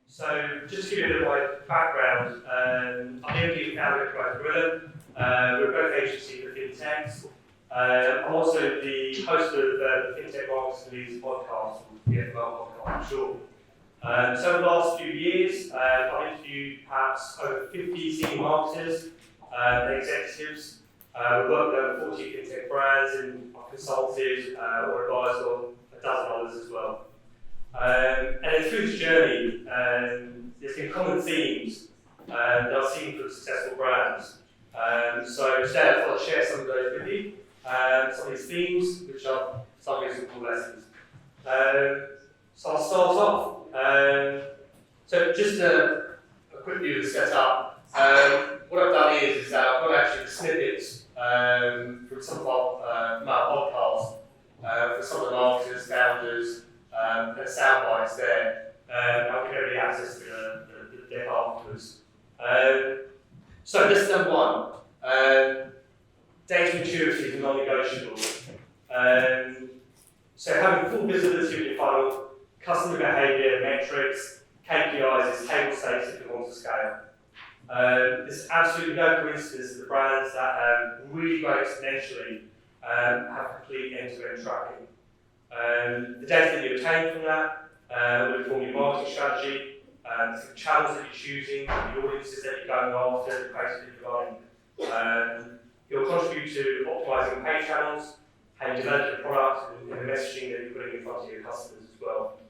So just to give you a bit of my background, I'm the MD and founder of Gorilla. We're a growth agency for fintechs. I'm also the host of the Fintech Marketing Summer Podcast, the FML podcast, I'm sure. So over the last few years, I've interviewed perhaps over 50 senior marketers and executives. We've worked with over 40 fintech brands and I've consulted or advised on a dozen others as well. And then through this journey, there's been common themes that I've seen from successful brands. So today I thought I'd share some of those with you, some of these themes, which are some of these simple lessons. So I'll start off. So just a quick view of the setup. What I've done is that I've got actually snippets from some of our podcasts for some of the marketers, founders, and sound bites there. I'll give everybody access to the deck afterwards. So this is number one. Data maturity is non-negotiable. So having full visibility of your funnel, customer behaviour, metrics, KPIs is table stakes if you want to scale. There's absolutely no coincidence that the brands that have really grown exponentially have complete end-to-end tracking. The data that you obtain from that will inform your marketing strategy, the channels that you're choosing, the audiences that you're going after, the prices that you're running. It will contribute to optimising paid channels, how you develop your product, and the messaging that you're putting in front of your customers as well.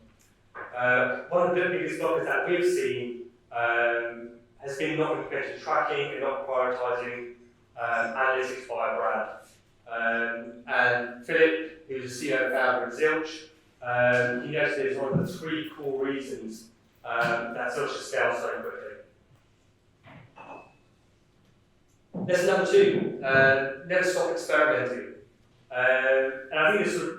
One of the biggest blockers that we've seen has been not implementing tracking and not prioritising analytics by a brand. And Philip, who's the CEO and founder of Zilch, he noted it's one of the three core reasons that Zilch has scaled so quickly. Lesson number two, never stop experimenting. And I think there's sort of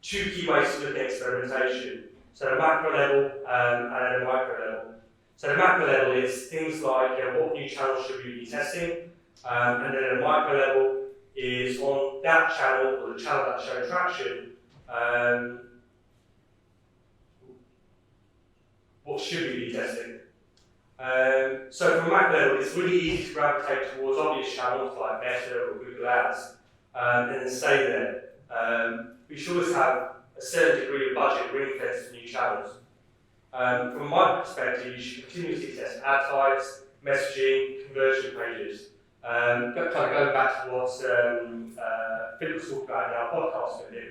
two key ways to look at experimentation. So at a macro level and at a micro level. So at a macro level is things like what new channels should we be testing, and then at a micro level is on that channel or the channel that's showing traction, what should we be testing? So from a macro level, it's really easy to gravitate towards obvious channels like Meta or Google Ads and then stay there. We should always have a certain degree of budget ring-fenced for new channels. From my perspective, you should continuously test ad types, messaging, conversion pages. Kind of going back to what Philip was talking about in our podcast with him,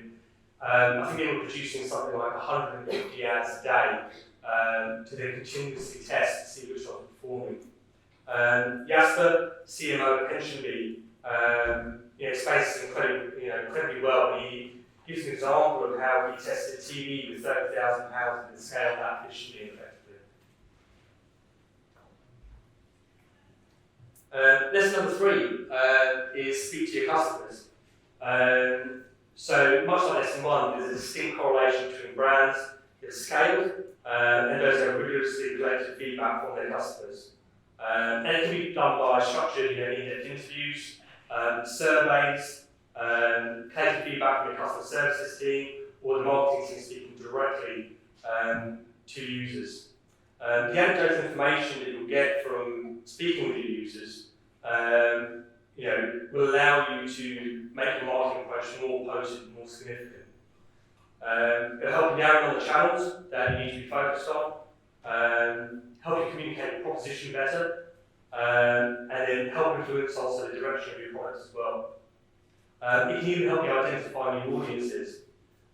I think they were producing something like 150 ads a day to then continuously test to see which ones are performing. Jasper, CMO of PensionBee, explains this incredibly well. He gives an example of how he tested TV with £30,000 and scaled that efficiently and effectively. Lesson number three is speak to your customers. So much like lesson one, there's a distinct correlation between brands that are scaled and those that have rigorously collected feedback from their customers. And it can be done by structured in-depth interviews, surveys, collecting feedback from your customer services team, or the marketing team speaking directly to users. The anecdotal information that you'll get from speaking with your users will allow you to make your marketing approach more potent, more significant. It'll help you narrow on the channels that you need to be focused on, help you communicate your proposition better, and then help influence also the direction of your products as well. It can even help you identify new audiences.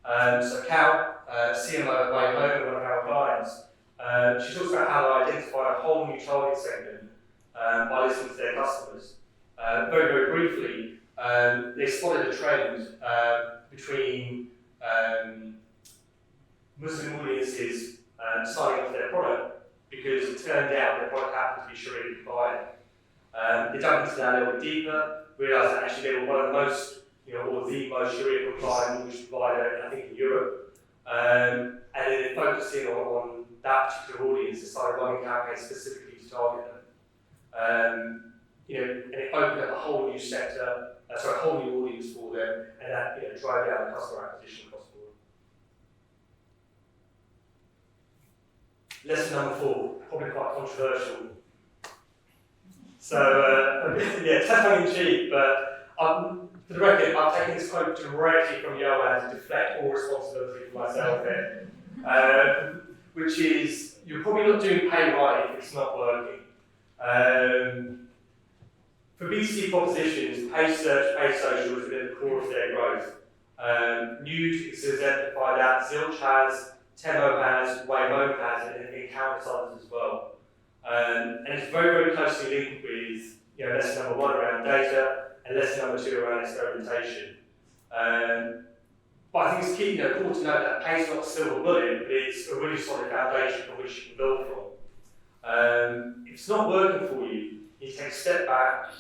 So Cal, CMO at Way Home, one of our clients, she talks about how they identify a whole new target segment by listening to their customers. Very, very briefly, they spotted a trend between Muslim audiences signing up for their product because it turned out their product happened to be Sharia compliant. They dug into that a little bit deeper, realised that actually they were one of the most, or the most Sharia compliant mortgage provider, I think, in Europe. And then they focused in on that particular audience and started running campaigns specifically to target them. And it opened up a whole new sector, a whole new audience for them, and that drove down the customer acquisition cost for Lesson number 4, probably quite controversial. So, tongue in cheek, but for the record, I've taken this quote directly from Johan to deflect all responsibility for myself here, which is, you're probably not doing pay right if it's not working. For B2C propositions, paid search, paid social has been the core of their growth. News is exemplified that Zilch has, Temo has, Waymo has, and countless others as well. And it's very, very closely linked with lesson number 1 around data and lesson number 2 around experimentation. But I think it's key, important to note that pay's not a silver bullet, but it's a really solid foundation from which you can build from. If it's not working for you, you need to take a step back,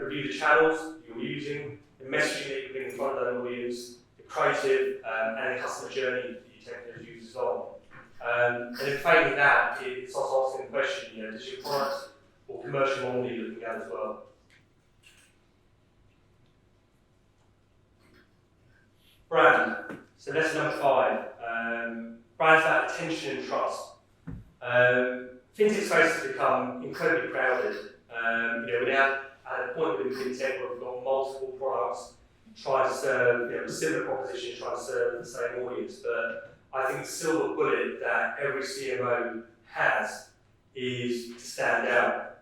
review the channels you're using, the messaging that you're putting in front of that audience, the creative and the customer journey that you take those users on. And in failing that, it's also asking the question, does your product or commercial model need looking at as well? Brand. So lesson number 5. Brand's about attention and trust. Fintech space has become incredibly crowded. We're now at a point within fintech where we've got multiple products trying to serve a similar proposition, trying to serve the same audience. But I think the silver bullet that every CMO has is to stand out.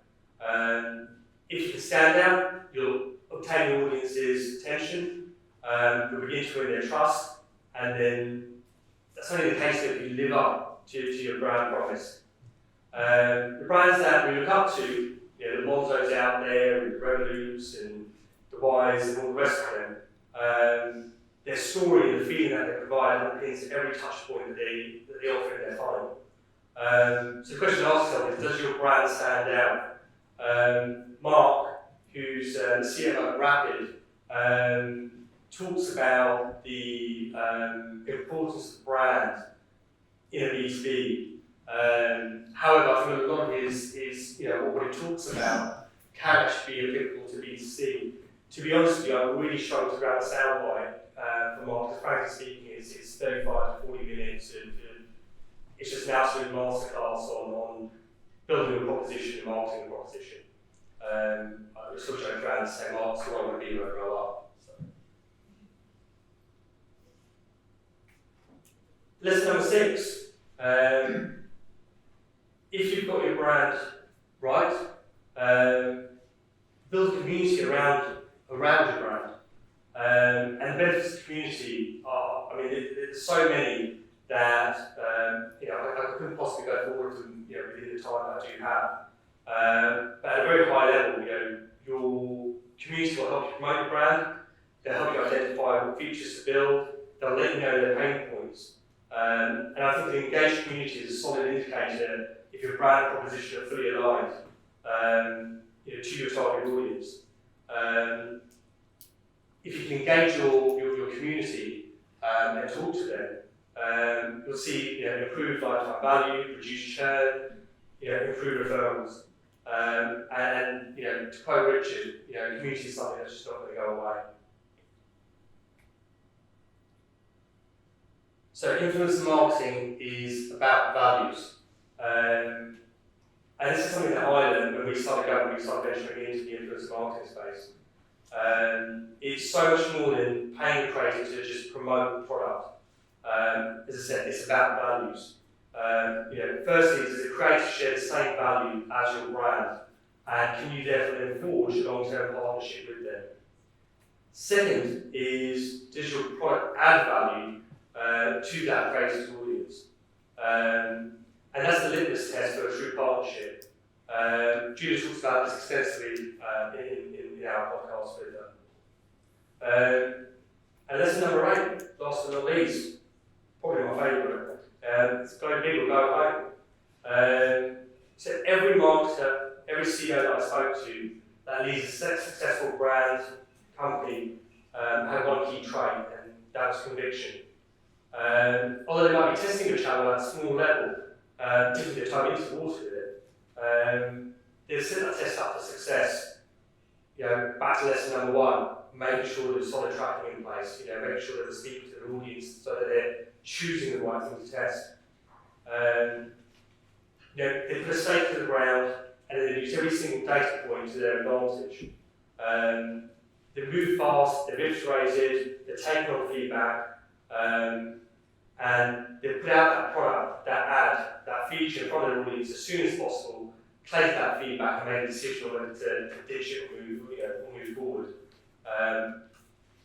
If you can stand out, you'll obtain the audience's attention, you'll begin to win their trust, and then that's only the case if you live up to your brand promise. The brands that we look up to, the Monzos out there, and the Revoluts, and the Wise, and all the rest of them, their story and the feeling that they provide underpins every touch point that they offer in their funnel. So the question to ask yourself is, does your brand stand out? Mark, who's the CMO at Rapid, talks about the importance of brand in a B2B. However, I think a lot of his what he talks about can actually be applicable to B2C. To be honest with you, I really struggle to grab a soundbite from Mark, because frankly speaking, it's 35 to 40 minutes, and it's just an absolute masterclass on building a proposition and marketing a proposition. I'm still trying to around the same Mark's who I want to be when I grow up. So. Lesson number 6. If you've got your brand right, build a community around your brand. And the benefits of the community are, there's so many that I couldn't possibly go forward to them within the time that I do have. But at a very high level, your community will help you promote your brand. They'll help you identify what features to build. They'll let you know their pain points. And I think the engaged community is a solid indicator if your brand and proposition are fully aligned to your target audience. If you can engage your community and talk to them, you'll see improved lifetime value, reduced churn, improved referrals. And to quote Richard, community is something that's just not going to go away. So influencer marketing is about values. And this is something that I learned when we started venturing into the influencer marketing space. It's so much more than paying a creator to just promote the product. As I said, it's about values. Firstly, does the creator share the same value as your brand? And can you therefore then forge a long-term partnership with them? Second is, does your product add value to that creator's audience? And that's the litmus test for a true partnership. Julia talks about this extensively in our podcast with her. And lesson number 8, last but not least, probably my favourite. It's go big or go home. So every marketer, every CEO that I spoke to that leads a successful brand, company, had one key trait, and that was conviction. Although they might be testing your channel at a small level, dipping their toe into the water with it, they'll set that test up for success. Back to lesson number 1, making sure there's solid tracking in place, making sure that they're speaking to their audience so that they're choosing the right thing to test. they put a stake to the ground and then they use every single data point to their advantage. They move fast, they're iterated, they're taking on feedback, and they put out that product, that ad, that feature in front of their audience as soon as possible, take that feedback and make a decision on whether to ditch it or move forward. And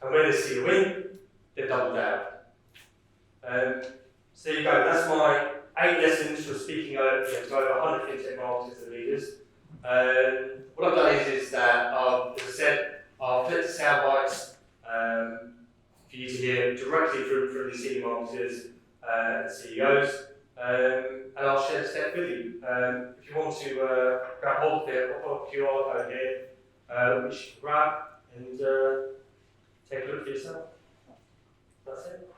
when they see a win, they double down. So there you go, that's my 8 lessons for speaking to over 100 fintech marketers and leaders. What I've done is that, as I said, I'll flip the sound bites for you to hear directly from the senior marketers and CEOs, and I'll share the step with you. If you want to grab hold of it, I'll put a QR code here, which you can grab and take a look for yourself. That's it.